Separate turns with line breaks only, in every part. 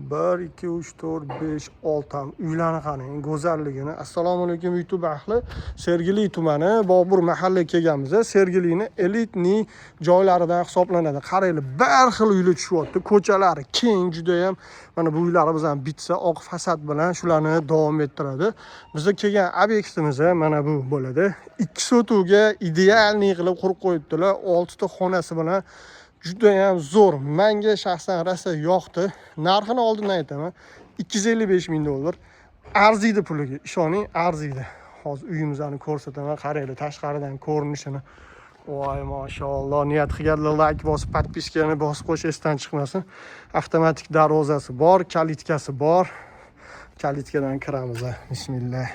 1, 2, 3, 4, 5, 6 ham uylarni qarang, go'zalligini. Assalomu alaykum YouTube ahli. Sergeli tumani Bobur mahalla kelganmiz. Sergelini elitni joylaridan hisoblanadi. Qaranglar, bir xil uylar tushyapti. Ko'chalari keng juda ham. Mana bu uylarimiz ham bitsa, oq fasad bilan shularni davom ettiradi. Bizga kelgan obyektimiz mana bu bo'ladi. 2 sotuvga idealni qilib qurib qo'yibdilar. 6 ta xonasi bilan juda ham zo'r. Menga shaxsan rosa yoqdi. Narxini oldindan aytaman. 255 ming dollar. Arziydi puliga. Ishoning, arziydi. Hozir uyimizni ko'rsataman. Qaranglar tashqaridan ko'rinishini. Voy, mashalloh. Niyat qilganlar like bosib, podpiskani bosib qo'yish esdan chiqmasin. Avtomatik darvozasi bor, kalitkasi bor. Kalitkadan kiramiz. Bismillah.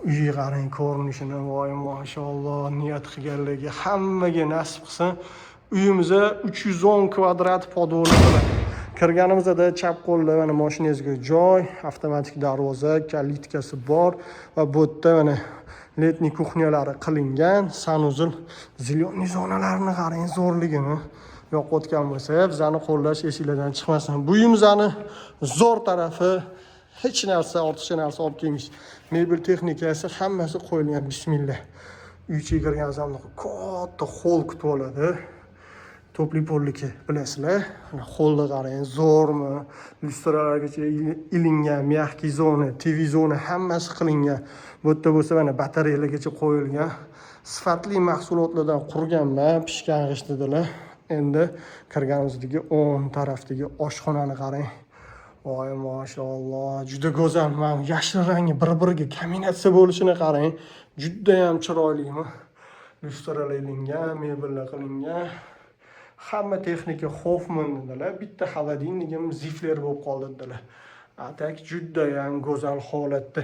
Uyga qarang ko'rinishini. Voy, mashalloh. Niyat qilganlarga hammaga nasib qilsin. Uyimizda 310 kvadrat podvoli bilan kirganimizda chap qo'lda mana mashinangizga joy, avtomatik darvoza, kalitkasi bor va bu yerda mana letniy kuxnyalari qilingan, sanuzul, zelyoniy zonalarini qarang zo'rligini. Yo'qotgan bo'lsa, bizani qo'llash esingizdan chiqmasin. Bu uyimizni zo'r tarafi hech narsa, ortiqcha narsa olib kelmish. Mebel texnikasi hammasi qo'yilgan. Bismillah. Uyga kirgan zamon katta hol kutib oladi. Topli polliki bilasizlar. Holni qarang, zo'rmi? Lyustralargacha ilingan, mягкий zona, TV zona hammasi qilingan. Bu yerda bo'lsa mana batareyalargacha qo'yilgan. Sifatli mahsulotlardan qurganman, pishgan g'isht dedilar. Endi kirganimizdagi 10 tarafdagi oshxonani qarang. Voy, mashalloh, juda go'zal. Mana yashil rangi bir-biriga kombinatsiya bo'lishini qarang. Juda ham chiroylimi? Lyustralar ilingan, mebellar qilingan. Hamma texnika Hoffman dedilar. Bitta xolodilnigim zifler bo'lib qoldi dedilar. Atak juda ham go'zal holatda.